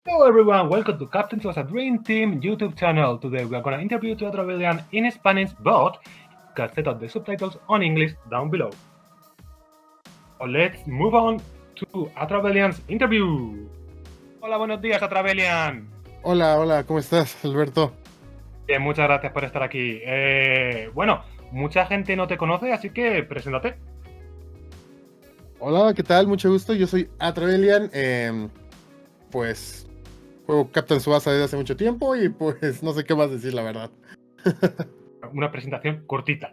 Hello everyone, welcome to Captain Tsubasa Dream Team YouTube channel. Today we are gonna interview two Atravelian in Spanish, but you can set up the subtitles on English down below. So let's move on to Atravelian's interview. Hola, buenos días Atravelian. Hola, ¿cómo estás, Alberto? Bien, muchas gracias por estar aquí. Bueno, mucha gente no te conoce, así que preséntate. Hola, ¿qué tal? Mucho gusto, yo soy Atravelian, pues juego Captain Tsubasa desde hace mucho tiempo y pues no sé qué más decir, la verdad. Una presentación cortita.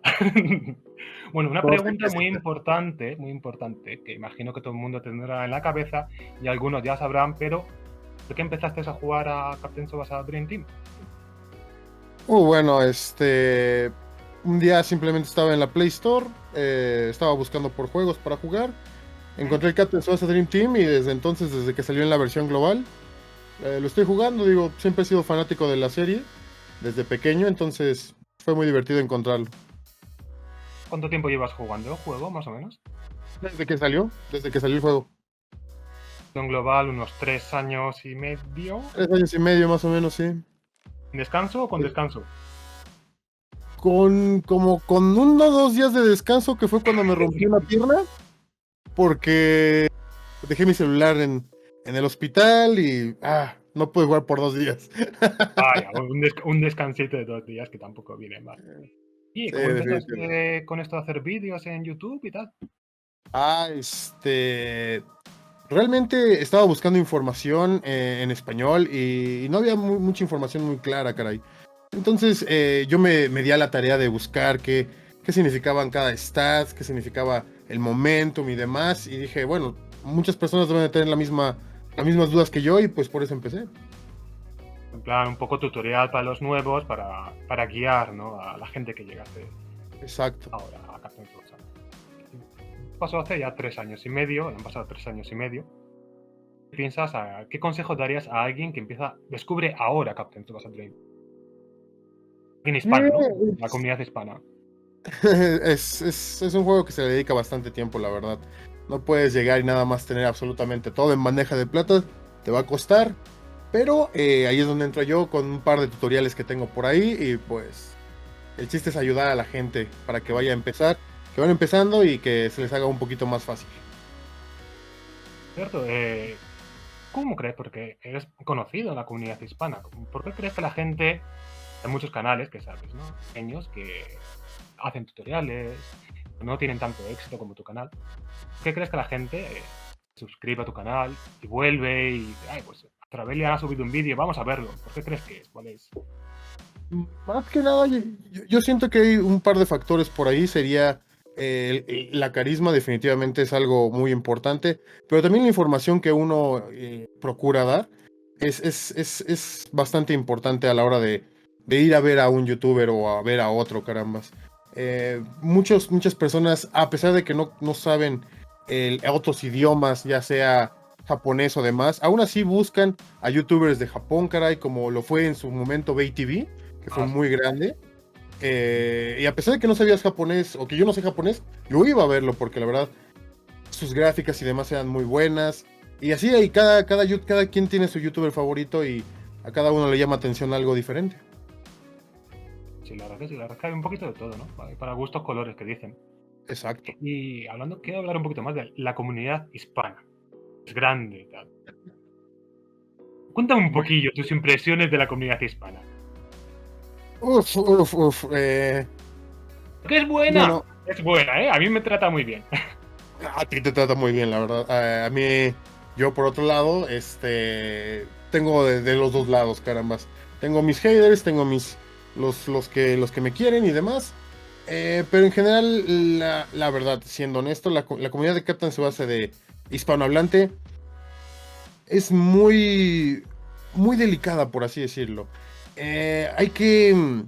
Bueno, una No sé pregunta qué decir. muy importante, que imagino que todo el mundo tendrá en la cabeza y algunos ya sabrán, pero ¿por qué empezaste a jugar a Captain Tsubasa Dream Team? Bueno, un día simplemente estaba en la Play Store, estaba buscando por juegos para jugar, encontré el Captain Tsubasa Dream Team y desde entonces, desde que salió en la versión global, lo estoy jugando, digo, siempre he sido fanático de la serie, desde pequeño, entonces fue muy divertido encontrarlo. ¿Cuánto tiempo llevas jugando el juego, más o menos? Desde que salió el juego. En global, unos 3 años y medio. 3 años y medio más o menos, sí. ¿Sin descanso o con descanso? Con 1 o 2 días de descanso, que fue cuando me rompí una pierna, porque dejé mi celular en el hospital y no pude jugar por 2 días. Vaya, un descansito de 2 días que tampoco viene mal. ¿Y Sí, cómo definitivamente. empezaste con esto de hacer vídeos en YouTube y tal? Ah, realmente estaba buscando información en español y no había mucha información muy clara, caray. Entonces yo me di a la tarea de buscar qué significaban cada stat, qué significaba el momentum y demás. Y dije, bueno, muchas personas deben de tener las mismas dudas que yo y pues por eso empecé. En plan, un poco tutorial para los nuevos, para guiar, ¿no?, a la gente que llegase Exacto. ahora a Captain Tsubasa. Pasó hace ya 3 años y medio, han pasado 3 años y medio. ¿Qué piensas? ¿Qué consejos darías a alguien que descubre ahora Captain Tsubasa Dream? En hispano, ¿no? La Es, comunidad hispana. es un juego que se le dedica bastante tiempo, la verdad. No puedes llegar y nada más tener absolutamente todo en bandeja de plata. Te va a costar. Pero ahí es donde entro yo con un par de tutoriales que tengo por ahí y pues el chiste es ayudar a la gente para que vaya a empezar, que van empezando y que se les haga un poquito más fácil. ¿Cierto? ¿Cómo crees? Porque eres conocido en la comunidad hispana. ¿Por qué crees que la gente, hay muchos canales que sabes, ¿no? Pequeños que hacen tutoriales, no tienen tanto éxito como tu canal? ¿Por qué crees que la gente se suscribe a tu canal y vuelve y dice, ay, pues Travelia ha subido un vídeo, vamos a verlo? ¿Por qué crees que es? ¿Cuál es? Más que nada, yo siento que hay un par de factores por ahí, sería la carisma definitivamente es algo muy importante, pero también la información que uno procura dar es bastante importante a la hora de ir a ver a un youtuber o a ver a otro, carambas. Muchas personas, a pesar de que no saben otros idiomas, ya sea japonés o demás, aún así buscan a youtubers de Japón, caray, como lo fue en su momento BayTV, que fue Ah, sí. muy grande. Y a pesar de que no sabías japonés o que yo no sé japonés, yo iba a verlo porque la verdad sus gráficas y demás eran muy buenas. Y así hay cada quien tiene su youtuber favorito y a cada uno le llama atención algo diferente. Sí, la verdad que sí, la verdad que hay un poquito de todo, ¿no? Para gustos colores que dicen. Exacto. Y hablando, quiero hablar un poquito más de la comunidad hispana. Es grande, tal. Cuéntame un Bueno, poquillo tus impresiones de la comunidad hispana. uf, uf, uf. ¿Qué es buena? Bueno, Es buena, ¿eh? A mí me trata muy bien. a ti te trata muy bien, la verdad. A mí, yo por otro lado, tengo de los dos lados, carambas. Tengo mis haters, tengo los que me quieren y demás. Pero en general, la verdad, siendo honesto, la comunidad de Captain se basa de hispanohablante. Es muy delicada, por así decirlo. Hay que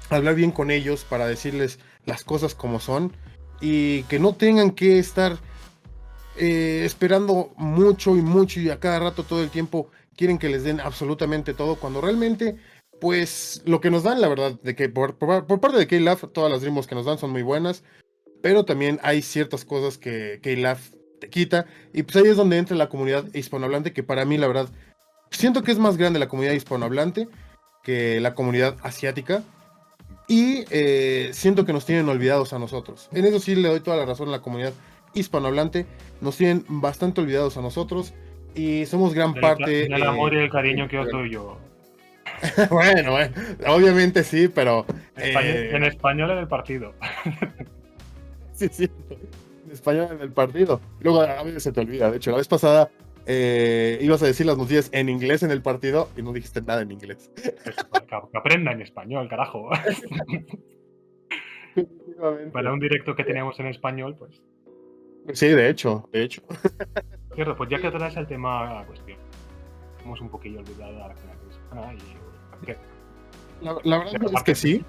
hablar bien con ellos para decirles las cosas como son y que no tengan que estar esperando mucho y mucho y a cada rato todo el tiempo quieren que les den absolutamente todo cuando realmente pues lo que nos dan la verdad de que por parte de K-Love todas las ritmos que nos dan son muy buenas, pero también hay ciertas cosas que K-Love te quita y pues ahí es donde entra la comunidad hispanohablante que para mí la verdad siento que es más grande la comunidad hispanohablante que la comunidad asiática. Y siento que nos tienen olvidados a nosotros. En eso sí le doy toda la razón a la comunidad hispanohablante. Nos tienen bastante olvidados a nosotros. Y somos gran Del amor parte. y el cariño que os doy yo. Bueno, obviamente sí, pero. En español en el partido. Sí, sí. En español en el partido. Luego a veces se te olvida. De hecho, la vez pasada ibas a decir las noticias en inglés en el partido y no dijiste nada en inglés. Que aprenda en español, carajo. Para un directo que teníamos en español, pues. Sí, de hecho. Cierto, pues ya que traes el tema a cuestión, hemos un poquillo olvidado a la comunidad hispana y. La verdad es que sí.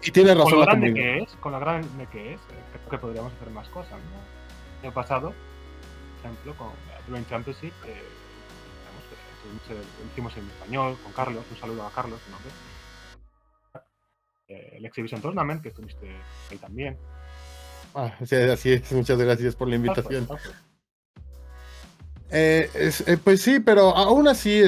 Y tiene razón con lo la grande comunidad. con lo grande que es, creo que podríamos hacer más cosas, ¿no? El año pasado, por ejemplo, con la Dream Championship, lo hicimos en español, con Carlos, un saludo a Carlos, ¿no? El Exhibition Tournament, que estuviste ahí también. Sí, así es, muchas gracias por la invitación. Pues sí, pero aún así,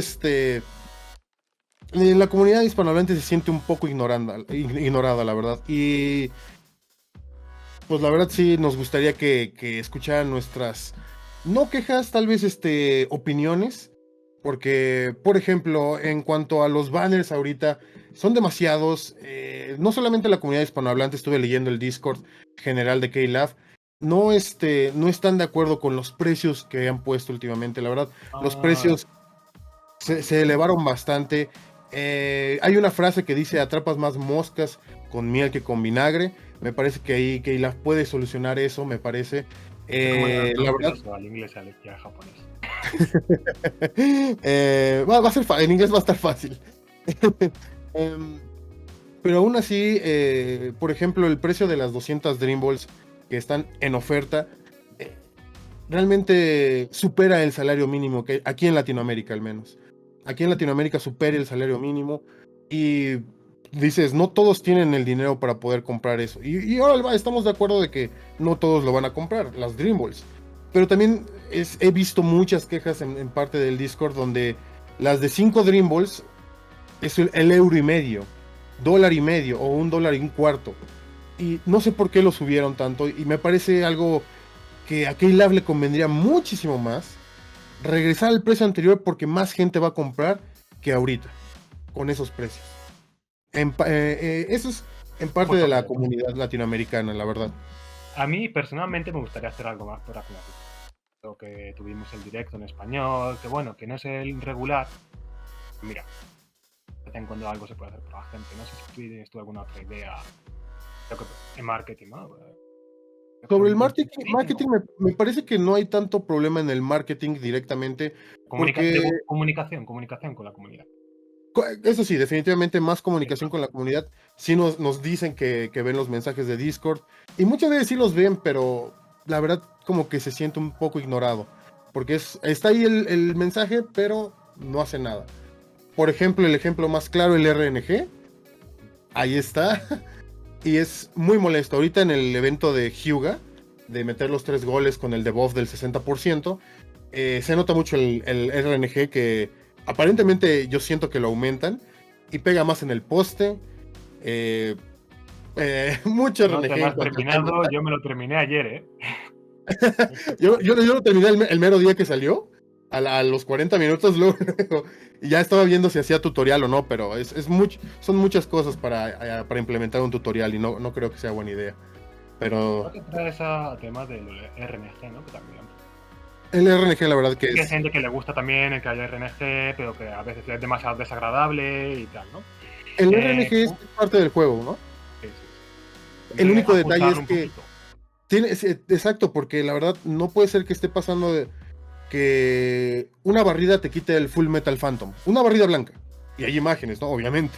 la comunidad hispanohablante se siente un poco ignorada, la verdad. Y pues la verdad sí nos gustaría que escucharan nuestras, no quejas, tal vez opiniones. Porque, por ejemplo, en cuanto a los banners ahorita, son demasiados. No solamente la comunidad hispanohablante, estuve leyendo el Discord general de K-Lab. No, no están de acuerdo con los precios que han puesto últimamente. La verdad, los precios se elevaron bastante. Hay una frase que dice: atrapas más moscas con miel que con vinagre. Me parece que ahí K-Lab puede solucionar eso, me parece. La verdad. Al inglés y al japonés. Va a ser en inglés va a estar fácil. Pero aún así, por ejemplo, el precio de las 200 Dream Balls que están en oferta realmente supera el salario mínimo que aquí en Latinoamérica, al menos. Aquí en Latinoamérica supera el salario mínimo y dices, no todos tienen el dinero para poder comprar eso. Y ahora estamos de acuerdo de que no todos lo van a comprar, las Dream Balls. Pero también he visto muchas quejas en parte del Discord donde las de 5 Dream Balls es el euro y medio, dólar y medio o $1.25. Y no sé por qué lo subieron tanto y me parece algo que a K-Lab le convendría muchísimo más regresar al precio anterior porque más gente va a comprar que ahorita con esos precios. Eso es en parte de la comunidad latinoamericana, la verdad. A mí personalmente me gustaría hacer algo más por la comunidad. Lo que tuvimos el directo en español, que bueno, que no es el regular. Mira, de vez en cuando algo se puede hacer por la gente. No sé si tú tienes alguna otra idea. Creo que en marketing, ¿no? Sobre el marketing me parece que no hay tanto problema en el marketing directamente. Comunicación con la comunidad. Eso sí, definitivamente más comunicación con la comunidad. Sí nos dicen que ven los mensajes de Discord y muchas veces sí los ven, pero la verdad como que se siente un poco ignorado. Porque está ahí el mensaje, pero no hace nada. Por ejemplo, el ejemplo más claro, el RNG. Ahí está. Y es muy molesto. Ahorita en el evento de Hyuga, de meter los 3 goles con el debuff del 60%, se nota mucho el RNG que aparentemente yo siento que lo aumentan y pega más en el poste. Mucho no RNG. Te lo has terminado, yo me lo terminé ayer, yo lo terminé el mero día que salió. A los 40 minutos luego, y ya estaba viendo si hacía tutorial o no, pero son muchas cosas para implementar un tutorial y no creo que sea buena idea. Pero ¿qué trae ese tema del RNG, no? Que también el RNG, la verdad que hay gente que le gusta también el que haya RNG, pero que a veces es demasiado desagradable y tal, ¿no? El RNG es parte del juego, ¿no? Sí, sí. El único detalle es que exacto, porque la verdad no puede ser que esté pasando que una barrida te quite el Full Metal Phantom, una barrida blanca, y hay imágenes, ¿no? Obviamente.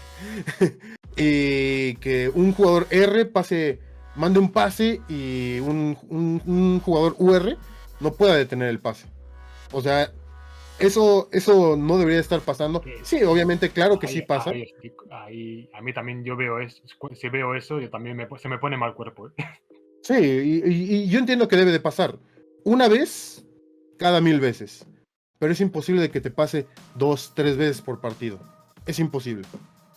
Y que un jugador R mande un pase y un jugador UR no pueda detener el pase. O sea, eso no debería estar pasando. Sí, obviamente, claro que sí pasa. A mí también yo veo eso, si veo eso, yo también se me pone mal cuerpo. Sí, y yo entiendo que debe de pasar una vez cada 1000 veces. pero es imposible de que te pase 2, 3 veces por partido. Es imposible.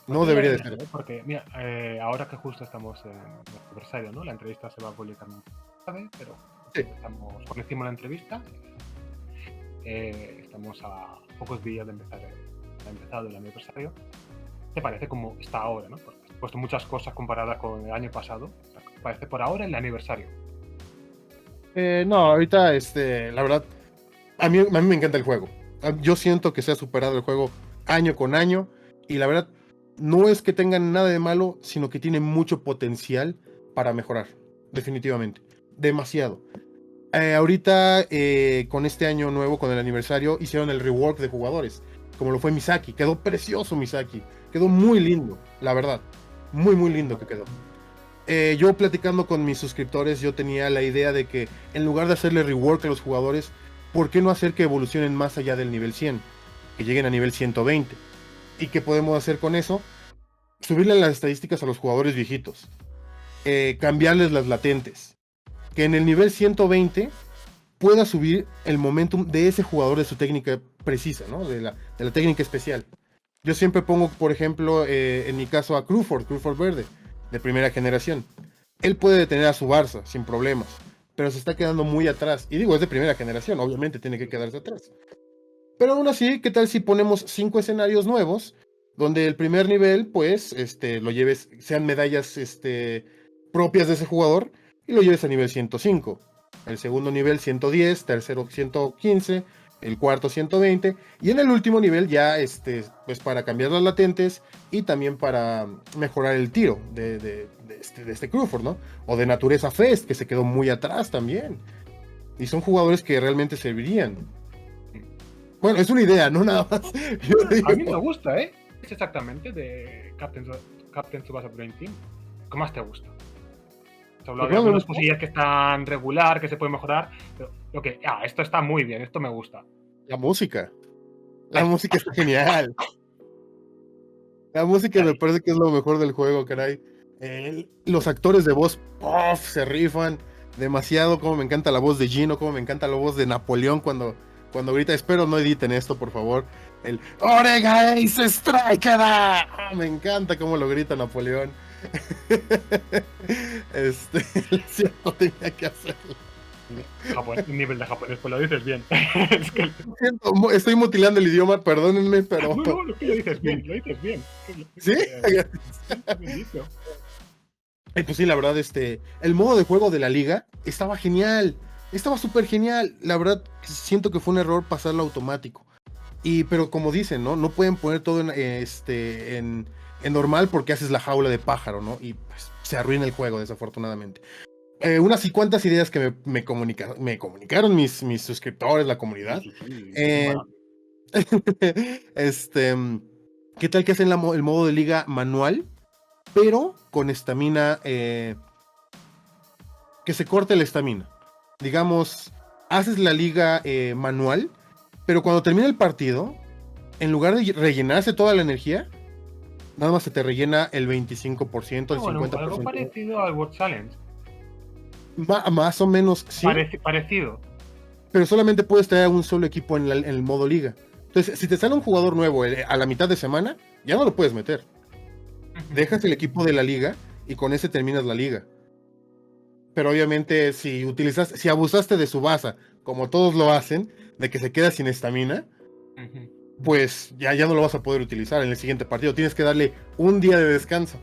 No Pues debería de debería ser. ser, ¿eh? Porque, mira, ahora que justo estamos en el aniversario, ¿no? La entrevista se va a publicar más tarde, pero Sí. estamos por encima de la entrevista. Estamos a pocos días de empezar el aniversario. ¿Te parece como está ahora, no? Porque he puesto muchas cosas comparadas con el año pasado. Parece por ahora el aniversario. No, ahorita, la verdad, a mí me encanta el juego. Yo siento que se ha superado el juego año con año y la verdad no es que tengan nada de malo, sino que tiene mucho potencial para mejorar, definitivamente. Demasiado. Ahorita, con este año nuevo, con el aniversario, hicieron el rework de jugadores, como lo fue Misaki. Quedó precioso Misaki. Quedó muy lindo, la verdad. Muy, muy lindo que quedó. Yo platicando con mis suscriptores, yo tenía la idea de que en lugar de hacerle rework a los jugadores, ¿por qué no hacer que evolucionen más allá del nivel 100? Que lleguen a nivel 120. ¿Y qué podemos hacer con eso? Subirle las estadísticas a los jugadores viejitos. Cambiarles las latentes. Que en el nivel 120 pueda subir el momentum de ese jugador de su técnica precisa, ¿no? De la técnica especial. Yo siempre pongo, por ejemplo, en mi caso a Crawford Verde, de primera generación. Él puede detener a su Barça sin problemas, pero se está quedando muy atrás. Y digo, es de primera generación, obviamente tiene que quedarse atrás. Pero aún así, ¿qué tal si ponemos 5 escenarios nuevos? Donde el primer nivel, pues, lo lleves, sean medallas, propias de ese jugador, y lo lleves a nivel 105. El segundo nivel 110, tercero 115, el cuarto 120, y en el último nivel ya, pues para cambiar las latentes y también para mejorar el tiro de este Crawford, ¿no? O de Natureza Fest, que se quedó muy atrás también. Y son jugadores que realmente servirían. Bueno, es una idea, no nada más. A mí me gusta, ¿eh? Es exactamente de Captain Tsubasa Brain Team. ¿Qué más te gusta? Se habla de algunas cosillas que están regular, que se pueden mejorar, pero esto está muy bien, esto me gusta. La música. La música está genial. La música me parece que es lo mejor del juego, caray. Los actores de voz, se rifan demasiado. Como me encanta la voz de Gino, como me encanta la voz de Napoleón cuando grita. Espero no editen esto, por favor. El Orega Ace Strikera. Me encanta cómo lo grita Napoleón. Cierto, tenía que hacerlo. Un nivel de japonés, pues lo dices bien. Es que... Estoy mutilando el idioma, perdónenme, pero... No, lo dices bien, lo dices bien. ¿Sí? Pues sí, la verdad, el modo de juego de la liga estaba genial. Estaba súper genial. La verdad, siento que fue un error pasarlo automático. Pero como dicen, ¿no? No pueden poner todo en normal porque haces la jaula de pájaro, ¿no? Y pues se arruina el juego, desafortunadamente. Unas y cuantas ideas que me comunicaron mis suscriptores, la comunidad. ¿Qué tal que hacen el modo de liga manual? Pero con estamina, que se corte la estamina. Digamos, haces la liga manual, pero cuando termina el partido, en lugar de rellenarse toda la energía, nada más se te rellena el 25%, el 50%. Algo parecido al World Challenge. Más o menos, sí. Parecido. Pero solamente puedes traer a un solo equipo en el modo liga. Entonces, si te sale un jugador nuevo a la mitad de semana, ya no lo puedes meter. Dejas el equipo de la liga y con ese terminas la liga. Pero obviamente si abusaste de su base, como todos lo hacen, de que se queda sin estamina, pues ya no lo vas a poder utilizar en el siguiente partido. Tienes que darle un día de descanso.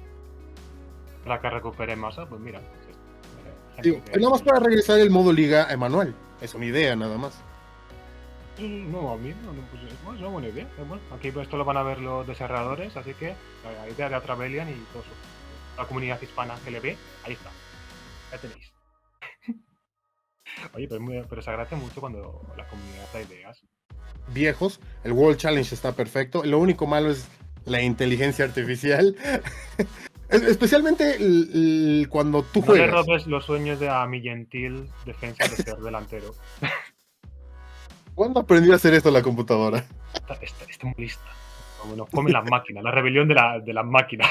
La que recupere masa, pues mira. Nada más para regresar el modo liga manual. Es una idea nada más. No, a mí no, pues es una buena idea. Bueno, aquí esto lo van a ver los desarrolladores, así que la idea de Atravelian y todo eso, la comunidad hispana que le ve, ahí está. Ya tenéis. Oye, pero se agradece mucho cuando la comunidad da ideas. Viejos, el World Challenge está perfecto. Lo único malo es la inteligencia artificial. Especialmente cuando tú juegas. No le robes los sueños de a mi gentil defensa de ser delantero. ¿Cuándo aprendió a hacer esto la computadora? Está muy lista. Bueno, come las máquinas, la rebelión de las máquinas.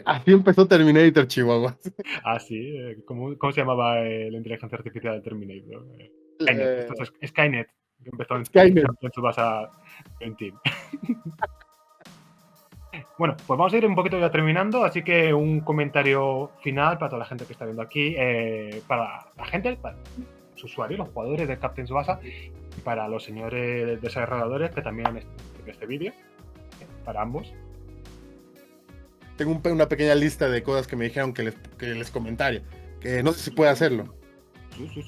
Así empezó Terminator, Chihuahua. Ah, sí. ¿Cómo se llamaba la inteligencia artificial de Terminator? Skynet. Esto es Skynet. que empezó en Skynet. Tsubasa 20. Bueno, pues vamos a ir un poquito ya terminando, así que un comentario final para toda la gente que está viendo aquí, para la gente, para los usuarios, los jugadores de Captain Tsubasa, y para los señores desarrolladores que también han visto este vídeo, para ambos. Tengo una pequeña lista de cosas que me dijeron que les comentaría, que no sé si puede hacerlo. Sí.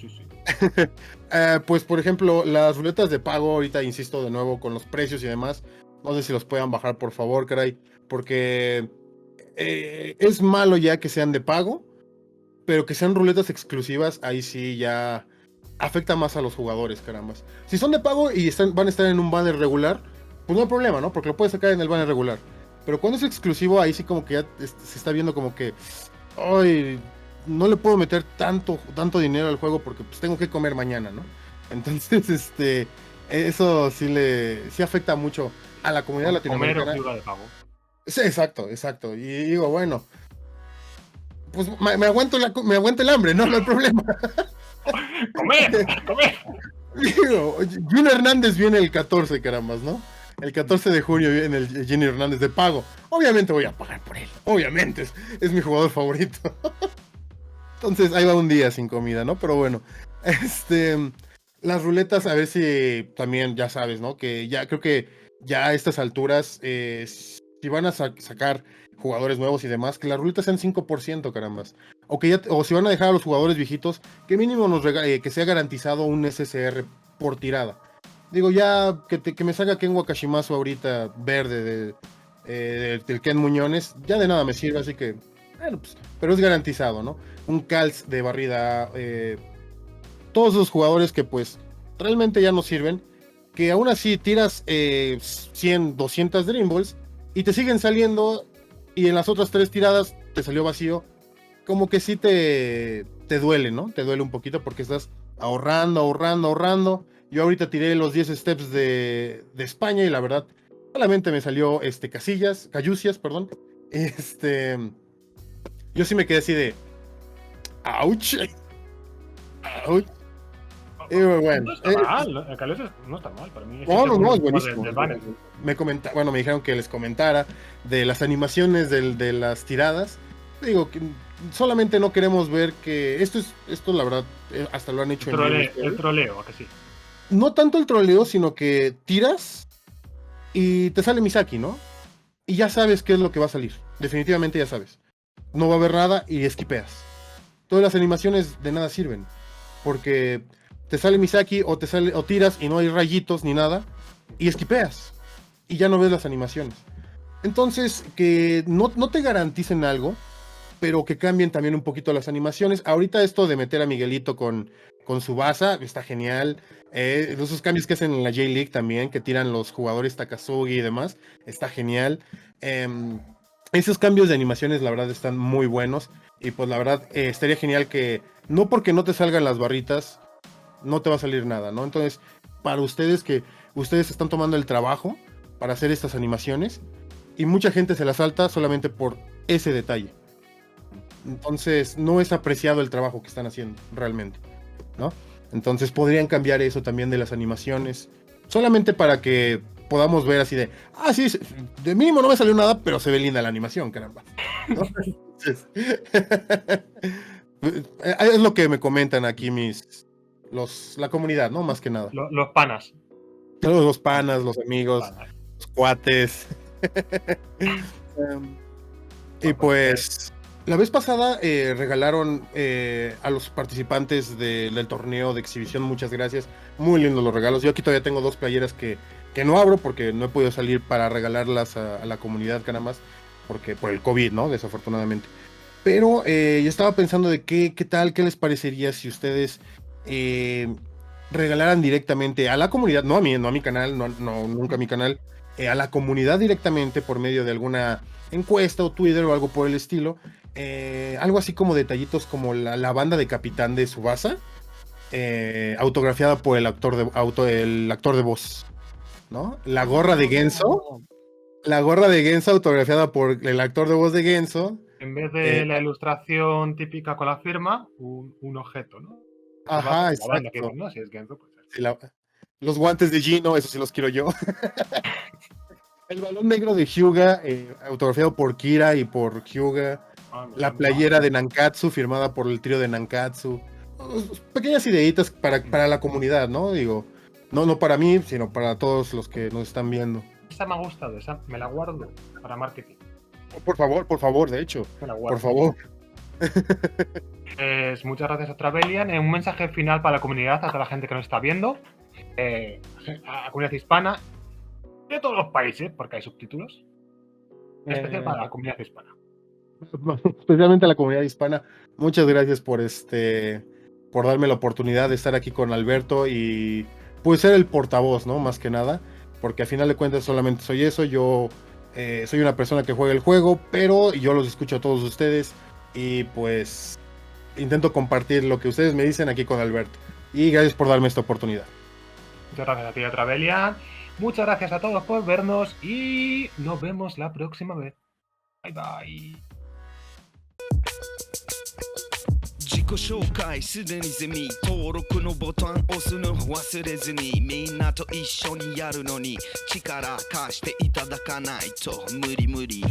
Pues por ejemplo, las ruletas de pago, ahorita insisto de nuevo con los precios y demás, no sé si los puedan bajar por favor, caray, porque es malo ya que sean de pago, pero que sean ruletas exclusivas, ahí sí ya afecta más a los jugadores, carambas. Si son de pago y van a estar en un banner regular, pues no hay problema, ¿no? Porque lo puedes sacar en el banner regular. Pero cuando es exclusivo, ahí sí como que ya se está viendo como que, ay, no le puedo meter tanto dinero al juego porque pues tengo que comer mañana, ¿no? Entonces, eso sí afecta mucho a la comunidad latinoamericana. Comer o figura de pago. Sí, exacto. Y digo, bueno, pues me aguanto el hambre, ¿no? No hay problema. ¡Comer! Digo, Jun Hernández viene el 14, carambas, ¿no? El 14 de junio viene el Jenny Hernández de pago. Obviamente voy a pagar por él. Obviamente, es mi jugador favorito. Entonces ahí va un día sin comida, ¿no? Pero bueno, las ruletas, a ver si también ya sabes, ¿no? Que ya creo que ya a estas alturas, si van a sacar jugadores nuevos y demás, que las ruletas sean 5%, carambas. O si van a dejar a los jugadores viejitos, que mínimo que sea garantizado un SSR por tirada. Digo, ya que me salga Ken Wakashimasu ahorita verde del Ken Muñones, ya de nada me sirve, así que, bueno, pues, pero es garantizado, ¿no? Un Calz de barrida, todos esos jugadores que pues realmente ya no sirven, que aún así tiras 100, 200 Dream Balls y te siguen saliendo y en las otras 3 tiradas te salió vacío, como que sí te duele, ¿no? Te duele un poquito porque estás ahorrando. Yo ahorita tiré los 10 steps de España y la verdad solamente me salió Cayucias, perdón. Yo sí me quedé así de ouch. Bueno, no está mal, el Cayucias no está mal para mí. No, es buenísimo. Me dijeron que les comentara de las animaciones de las tiradas. Digo que solamente no queremos ver que esto la verdad hasta lo han hecho el troleo, ¿a que sí? No tanto el troleo, sino que tiras y te sale Misaki, ¿no? Y ya sabes qué es lo que va a salir. Definitivamente ya sabes. No va a haber nada y esquipeas. Todas las animaciones de nada sirven. Porque te sale Misaki o tiras y no hay rayitos ni nada. Y esquipeas. Y ya no ves las animaciones. Entonces, que no te garanticen algo, pero que cambien también un poquito las animaciones. Ahorita esto de meter a Miguelito con Tsubasa está genial. Esos cambios que hacen en la J-League también, que tiran los jugadores Takasugi y demás, está genial. Esos cambios de animaciones, la verdad, están muy buenos. Y pues la verdad, estaría genial que no porque no te salgan las barritas, no te va a salir nada, ¿no? Entonces, para ustedes que ustedes están tomando el trabajo para hacer estas animaciones, y mucha gente se las salta solamente por ese detalle. Entonces, no es apreciado el trabajo que están haciendo realmente, ¿no? Entonces, podrían cambiar eso también de las animaciones, solamente para que podamos ver así de, sí, de mínimo no me salió nada, pero se ve linda la animación, caramba, ¿no? Entonces, es lo que me comentan aquí la comunidad, ¿no? Más que nada. Los panas. Los panas, los amigos, los cuates. Y pues la vez pasada regalaron a los participantes del torneo de exhibición, muchas gracias, muy lindos los regalos. Yo aquí todavía tengo 2 playeras que no abro porque no he podido salir para regalarlas a la comunidad, nada más, porque por el COVID, ¿no? Desafortunadamente. Pero yo estaba pensando de qué tal, qué les parecería si ustedes regalaran directamente a la comunidad, no a mí, no a mi canal, nunca a mi canal, a la comunidad directamente por medio de alguna encuesta o Twitter o algo por el estilo, algo así como detallitos como la banda de capitán de Tsubasa, autografiada por el actor de voz, ¿no? La gorra de Genso autografiada por el actor de voz de Genso. En vez de la ilustración típica con la firma, un objeto, ¿no? Ajá, exacto. ¿No? Si es Genso, pues... Sí, Los guantes de Gino, eso sí los quiero yo. El balón negro de Hyuga, autografiado por Kira y por Hyuga. Ah, me La encanta. playera de Nankatsu, firmada por el trío de Nankatsu. Pequeñas ideitas para la comunidad, ¿no? Digo, no para mí, sino para todos los que nos están viendo. Esa me ha gustado, esa me la guardo para marketing. Por favor, de hecho. Me la guardo. Por favor. Pues muchas gracias a Travelian. Un mensaje final para la comunidad, a toda la gente que nos está viendo, a la comunidad hispana, de todos los países, porque hay subtítulos, en especial para la comunidad hispana. Especialmente a la comunidad hispana. Muchas gracias por darme la oportunidad de estar aquí con Alberto y pues ser el portavoz, ¿no? Más que nada, porque al final de cuentas solamente soy eso. Yo soy una persona que juega el juego, pero yo los escucho a todos ustedes y pues intento compartir lo que ustedes me dicen aquí con Alberto. Y gracias por darme esta oportunidad. Muchas gracias a ti, Travelian. Muchas gracias a todos por vernos y nos vemos la próxima vez. Bye bye. 自己紹介すでに済み登録のボタン押すの忘れずにみんなと一緒にやるのに力貸していただかないと無理無理